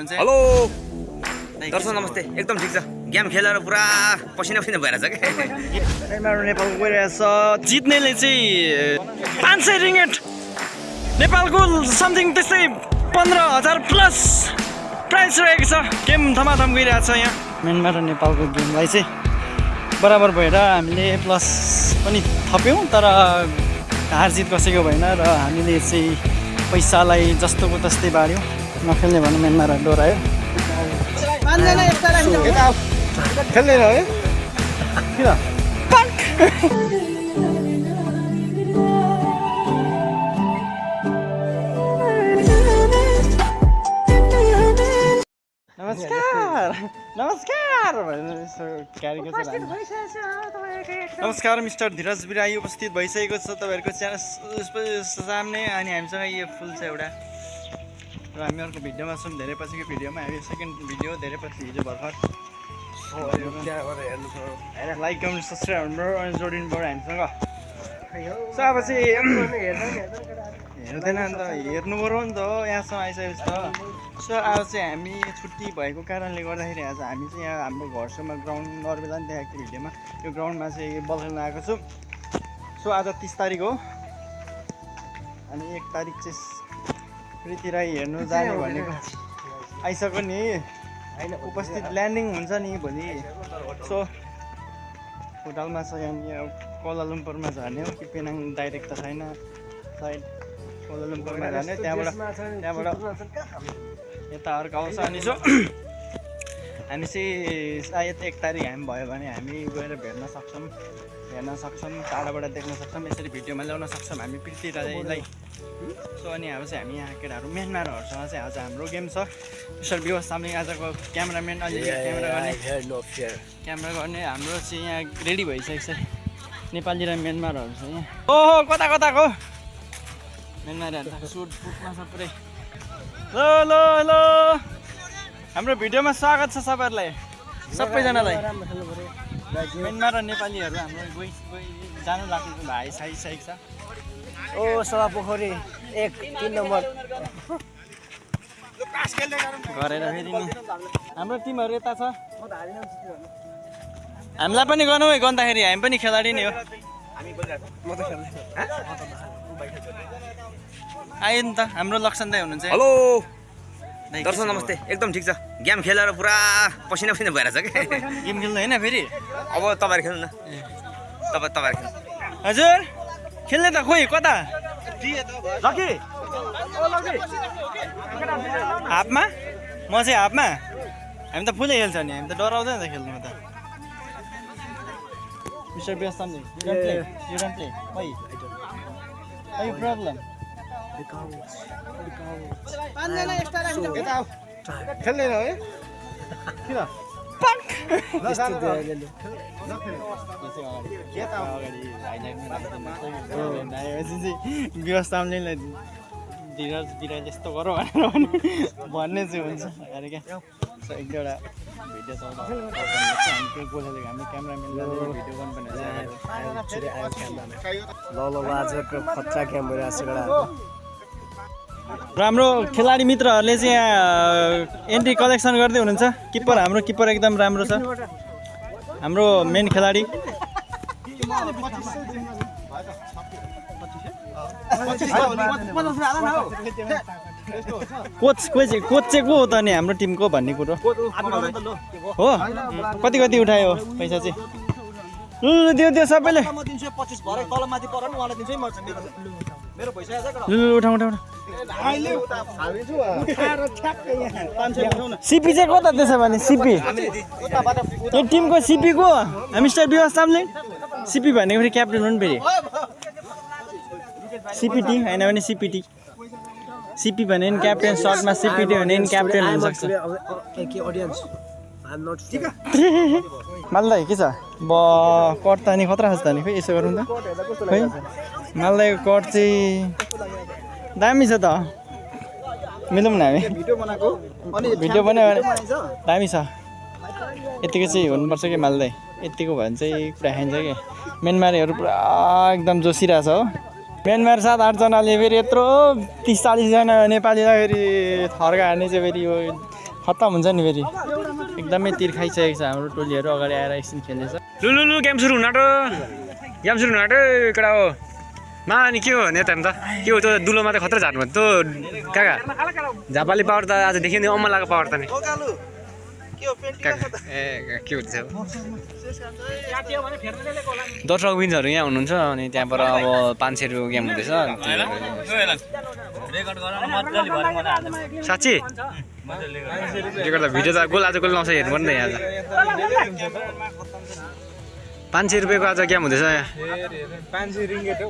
hello दर्शक नमस्ते एकदम ठिक छ गेम खेलेर पुरा पसिना पसिना भइरहेछ के नेपाल गइरहेछ जित्नेले चाहिँ 500 रिङ्गेट नेपालको समथिङ त्यस्तै 15,000 प्लस प्राइस रहेको छ गेम थमाथम गइरहेछ यहाँ म्यानमार र नेपालको गेमलाई चाहिँ बराबर भएर हामीले प्लस पनि थप्यौँ तर हार जित कसैको भएन र हामीले चाहिँ पैसालाई जस्तोको तस्तै बाड्यौँ नखेल्ने भने म्यानमार डोरायो खेल्दैन है किन नमस्कार नमस्कार नमस्कार मिस्टर धीरज बिराई उपस्थित भइसकेको छ तपाईँहरूको च्यानल सामने अनि हामीसँग यो फुल छ एउटा र हामी अर्को भिडियोमा छौँ धेरै पछिको भिडियोमा हामी सेकेन्ड भिडियो धेरै पछि हिजो भर्खर लाइक कमेन्ट सब्सक्राइब अनि जोडिनु पऱ्यो हामीसँग सो अब चाहिँ हेर्दैन नि त हेर्नु पऱ्यो नि त हो यहाँसम्म आइसकेपछि त सो अब चाहिँ हामी छुट्टी भएको कारणले गर्दाखेरि आज हामी चाहिँ यहाँ हाम्रो घरसम्म ग्राउन्ड नर्वेला नि देखाएको थियो भिडियोमा यो ग्राउन्डमा चाहिँ बल खेल्न आएको छु सो आज 30 तारिक हो अनि 1 तारिक चाहिँ प्रीति राई हेर्नु जाने भनेको आइसक्यो नि उपस्थित ल्यान्डिङ हुन्छ नि भोलि सो होटलमा छ यहाँ कोलालम्पुरमा झर्ने हो कि पेनाङ डाइरेक्ट त छैन साइड कोलालम्पुरमा झर्ने त्यहाँबाट यता अर्को आउँछ अनि सो हामी चाहिँ सायद 1 तारिक हामी भयो भने हामी गएर हेर्न सक्छौँ टाढाबाट देख्न सक्छौँ यसरी भिडियोमा ल्याउन सक्छौँ हामी प्रीति राईलाई सो अनि अब चाहिँ हामी यहाँ केटाहरू म्यानमारहरूसँग चाहिँ आज हाम्रो गेम छ मिस्टर विवास सामने आजको क्यामेराम्यान अलिअलि क्यामेरा गर्ने हाम्रो चाहिँ यहाँ रेडी भइसकेको छ नेपाली र म्यानमारहरू छ यहाँ ओहो कता कताको म्यानमारहरू सुट फुटमा छ पुरै ल ल ल हाम्रो भिडियोमा स्वागत छ सबैहरूलाई सबैजनालाई म्यानमार र नेपालीहरू हाम्रो गइ जानु लाग्ने भाइ आइसकेको छ ओ सभा पोखरी 1-3 नम्बर गरेर फेरि नि हाम्रो टिमहरू यता छ हामीलाई पनि गर्नु है गर्दाखेरि हामी पनि खेलाडी नै हो आयो नि त हाम्रो लक्षण दाइ हुनुहुन्छ हेलो दर्शक नमस्ते एकदम ठिक छ गेम खेलेर पुरा पसिना पसिना भइरहेछ के गेम खेल्नु होइन फेरि अब तपाईँहरू खेल्नु न तपाईँहरू खेल्नु हजुर खेल्ने त खोइ कता हाफमा म चाहिँ हाफमा हामी त फुलै खेल्छ नि हामी त डराउँदैन त खेल्नुमा त मिस्टर व्यस्त you don't play why problem खेल्दैन है किन व्यवस्थाले धीरज बिराज यस्तो गरौँ भनेर भन्ने चाहिँ हुन्छ अरे क्या एक दुईवटा भिडियो चल्दा हामी बोलेको हामी क्यामेराम्यानले भिडियो गर्नुपर्ने ल आजको खतरा गेम भइरहेको छ राम्रो खेलाडी मित्रहरूले चाहिँ यहाँ एन्ट्री कलेक्सन गर्दै हुनुहुन्छ किपर हाम्रो किपर एकदम राम्रो छ हाम्रो मेन खेलाडी कोच चाहिँ को हो त नि हाम्रो टिमको भन्ने कुरो हो कति उठायो पैसा चाहिँ दियो सबैले उठाउ सिपी चाहिँ कता त्यसो भने सिपी यो टिमको सिपी को मिस्टर विवास सामले सिपी भनेको फेरि क्याप्टेन हो नि फेरि सिपिटी होइन भने सिपिटी सिपी भने नि क्याप्टेन सर्टमा सिपिटी भने नि क्याप्टेन हुनसक्छ माल्दै के छ ब कट त नि खतरा छ त नि खै यसो गरौँ त खै माल्दैको कट चाहिँ दामी छ त मिलौँ न हामी भिडियो बनायो भने दामी छ यतिको चाहिँ हुनुपर्छ कि माल्दै यतिको भयो भने चाहिँ पुरा खाइन्छ कि म्यानमारीहरू पुरा एकदम जोसिरहेछ हो म्यानमार 7-8 जनाले फेरि यत्रो 30-40 जना नेपालीलाई फेरि थर्का हार्ने चाहिँ फेरि यो खत्तम हुन्छ नि फेरि एकदमै तिर खाइसकेको छ हाम्रो टोलीहरू अगाडि आएर एकछिन खेल्दैछ लु गेम सुरु हुन आँट्यो केटा हो मा अनि के हो नेता त के हो त्यो दुलोमा त खतरा झार्नु भयो त्यो काका झापाली पावर त आज देखियो नि अम्मलाको पावर त नि के हुन्छ दर्शक विन्सहरू यहाँ हुनुहुन्छ अनि त्यहाँबाट अब 500 रुपियाँको गेम हुँदैछ साँच्ची रेकर्ड त भिडियो त गोल आज गोल लाउँछ हेर्नु पर्ने आज 500 रुपियाँको आज गेम हुँदैछ 500 रिङ्गेट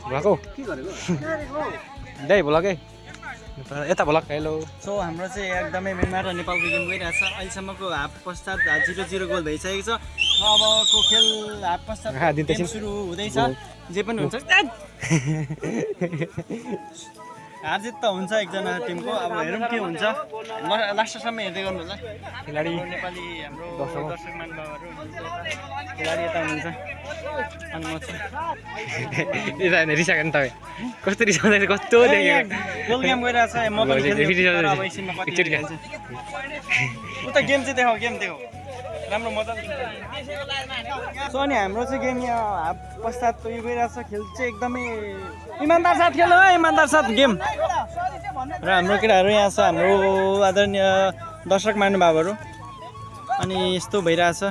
भएको दै भोलकै यता भोलक हेलो सो हाम्रो चाहिँ एकदमै म्यानमार र नेपालको गेम गइरहेछ अहिलेसम्मको हाफ पश्चात 0-0 गोल भइसकेको छ अबको खेल हाफ पश्चात गेम सुरु हुँदैछ जे पनि हुन्छ हार जित त हुन्छ एकजना टिमको अब हेरौँ के हुन्छ लास्टसम्म हेर्दै गर्नु होला खेलाडी नेपाली हाम्रो दर्शक महानुभावहरू खेलाडी यता हुनुहुन्छ अनि म चाहिँ रिसाएको नि तपाईँ कस्तो रिसाउँदैन कस्तो गोल गेम गइरहेछ म पनि उता गेम चाहिँ देखाऊ राम्रो मजा सो अनि हाम्रो चाहिँ गेम यहाँ हाफ पश्चात यो गइरहेछ खेल चाहिँ एकदमै इमान्दार साथ खेल हो इमान्दार साथ गेम र हाम्रो केटाहरू यहाँ छ हाम्रो आदरणीय दर्शक महानुभावहरू अनि यस्तो भइरहेछ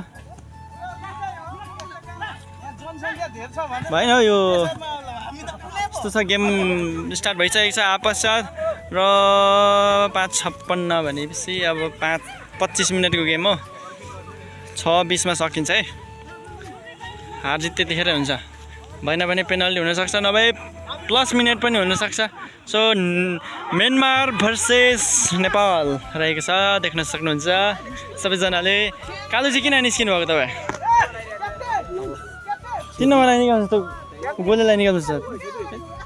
भएन यो यस्तो छ गेम स्टार्ट भइसकेको छ हाफ पश्चात र 5:56 भनेपछि अब 25 मिनटको गेम हो 6:20 मा सकिन्छ है हार जित त्यतिखेर हुन्छ भएन भने पेनल्टी हुनसक्छ नभए प्लस मिनट पनि हुनसक्छ सो म्यानमार भर्सेस नेपाल रहेको छ देख्न सक्नुहुन्छ सबैजनाले कालु चाहिँ किन निस्किनु भएको तपाईँ 3 नम्बरलाई निकाल्नु त गोलेलाई निकाल्नु छ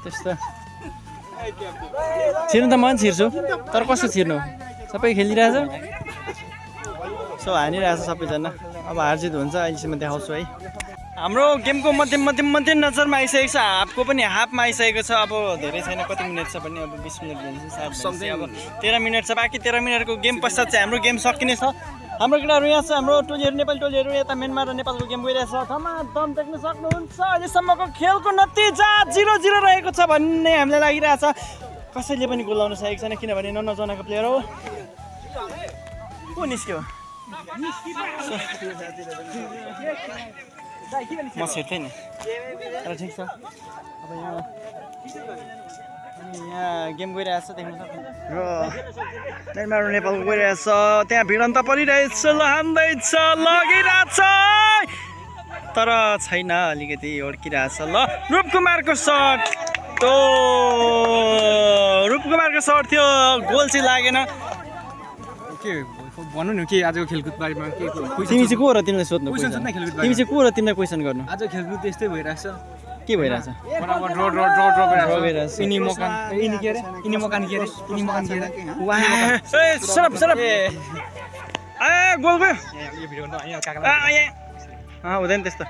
त्यस्तो छिर्नु त मन छिर्छु तर कसो छिर्नु सबै खेलिरहेछ सो हानिरहेछ सबैजना अब हार जित हुन्छ अहिलेसम्म देखाउँछु है हाम्रो गेमको मध्य नजरमा आइसकेको छ हाफको पनि हाफमा आइसकेको छ अब धेरै छैन कति मिनट छ भने अब 20 मिनट भन्छ अब 13 मिनट छ बाँकी 13 मिनटको गेम पश्चात चाहिँ हाम्रो गेम सकिने छ हाम्रो केटाहरू यहाँ छ हाम्रो टोलीहरू नेपाली टोलीहरू यता म्यानमार र नेपालको गेम गइरहेछ धमाधम देख्न सक्नुहुन्छ अहिलेसम्मको खेलको नतिजा 0-0 रहेको छ भन्ने हामीलाई लागिरहेछ कसैले पनि गोल लाउन सकेको छैन किनभने नजनाको प्लेयर हो को निस्क्यो म छिर्थेँ नि तर ठिक छ अब यहाँ गेम गइरहेछ देख्न सक्नुहुन्छ र म्यानमार नेपालको गइरहेछ त्यहाँ भिडन्त परिरहेछ हान्दैछ लगिरहेछ तर छैन अलिकति अड्किरहेछ ल रूपकुमारको सट रूपकुमारको सट थियो गोल चाहिँ लागेन के भन्नु नि के आजको खेलकुद बारेमा के तिमी चाहिँ को र तिमीलाई सोध्नु तिमी चाहिँ को र तिमीलाई क्वेसन गर्नु आज खेलकुद त्यस्तै भइरहेछ के भइरहेछ बराबर ड्र भइरहेछ इनी मकान के रे सरप ए गोल गयो हुँदैन त्यस्तो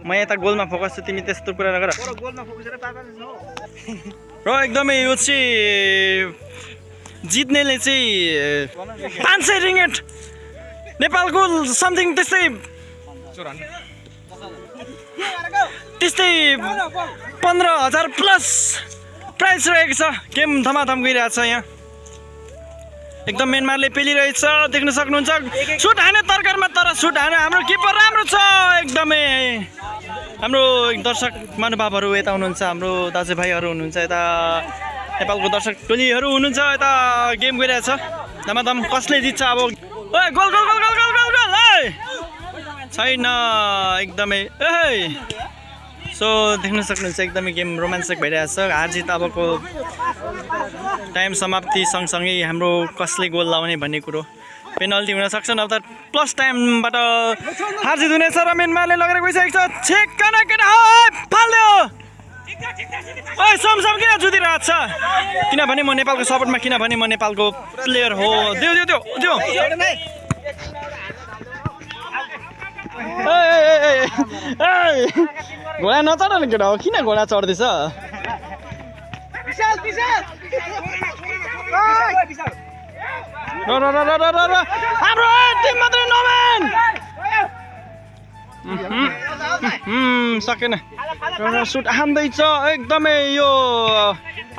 म यता गोलमा फोकस छु तिमी त्यस्तो कुरा नगर र एकदमै यो चाहिँ जित्नेले चाहिँ 500 रिङ्गेट नेपालको समथिङ त्यस्तै 15,000 प्लस प्राइस रहेको छ गेम धमाधम गइरहेछ यहाँ एकदम म्यानमारले पेलिरहेछ देख्न सक्नुहुन्छ सुट हाने तरकारमा तर सुट हाने हाम्रो किपर राम्रो छ एकदमै हाम्रो दर्शक महानुभावहरू यता हुनुहुन्छ हाम्रो दाजुभाइहरू हुनुहुन्छ यता नेपालको दर्शक टोलीहरू हुनुहुन्छ यता गेम गइरहेछ धमाधम कसले जित्छ अब ओए गोल छैन एकदमै सो देख्न सक्नुहुन्छ एकदमै गेम रोमाञ्चक भइरहेछ हार जित अबको टाइम समाप्ति सँगसँगै हाम्रो कसले गोल लाउने भन्ने कुरो पेनल्टी हुनसक्छ नभए त प्लस टाइमबाट हार जित हुनेछ र म्यानमारले लगेर गइसकेको छ छेक्का केटा फाल्यो ओए समसम किन जुधिरहेको छ किनभने म नेपालको सपोर्टमा किनभने म नेपालको प्लेयर हो देऊ घोडा नचढ न केटा हो किन घोडा चढ्दैछ हाम्रो टिम मात्रै नमेन सकेन सुट हान्दैछ एकदमै यो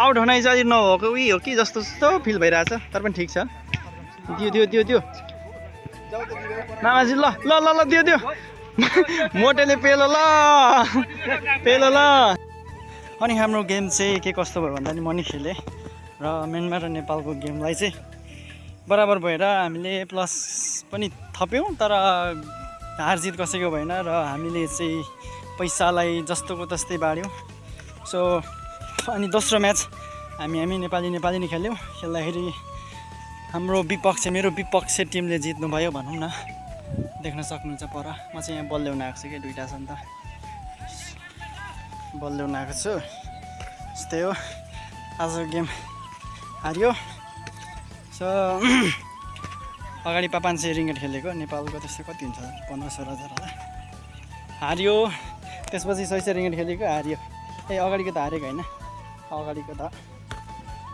आउट हुनै चाहिँ नभएको उयो हो कि जस्तो जस्तो फिल भइरहेछ तर पनि ठिक छ दियो नामाजी ल ल ल ल दियो मोटेले पेलो ल अनि हाम्रो गेम चाहिँ के कस्तो भयो भन्दा नि म नि खेलेँ र म्यानमार र नेपालको गेमलाई चाहिँ बराबर भएर हामीले प्लस पनि थप्यौँ तर हारजित कसैको भएन र हामीले चाहिँ पैसालाई जस्तोको तस्तै बाड्यौँ सो अनि दोस्रो म्याच हामी नेपाली नै खेल्यौँ खेल्दाखेरि हाम्रो मेरो विपक्ष टिमले जित्नुभयो भनौँ न देख्न सक्नुहुन्छ पर म चाहिँ यहाँ बल ल्याउन आएको छु कि दुइटा छ नि त बल ल्याउन आएको छु यस्तै हो आजको गेम हार्यो सो अगाडि 500 रिङ्गेट खेलेको नेपालको त्यस्तो कति हुन्छ 15-16 हजार होला हार्यो त्यसपछि 600 रिङ्गेट खेलेको हार्यो अगाडिको त हारेको होइन अगाडिको त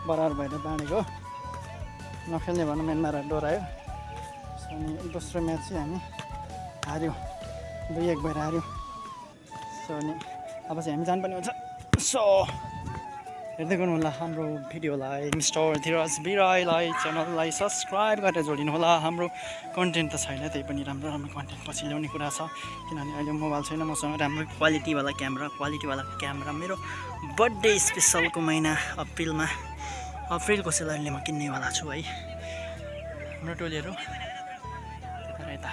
बराबर भएर बाँडेको नखेल्ने भनौँ म्यानमार डोरायो अनि दोस्रो म्याच चाहिँ हामी हार्यो 2-1 भएर हार्यो सो अनि अब चाहिँ हामी जानुपर्ने हुन्छ सो हेर्दै गर्नु होला हाम्रो भिडियोलाई मिस्टर धीरज बिराईलाई च्यानललाई सब्सक्राइब गरेर जोडिनु होला हाम्रो कन्टेन्ट त छैन त्यही पनि राम्रो कन्टेन्ट पछि ल्याउने कुरा छ किनभने अहिले मोबाइल छैन मसँग राम्रो क्वालिटीवाला क्यामेरा मेरो बर्थडे स्पेसलको महिना अप्रिलको सेलरीले म किन्नेवाला छु है हाम्रो टोलीहरू यता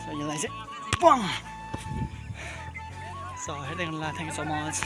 सो यसलाई चाहिँ सो हेर्दै गर्नु होला थ्याङ्क यू सो मच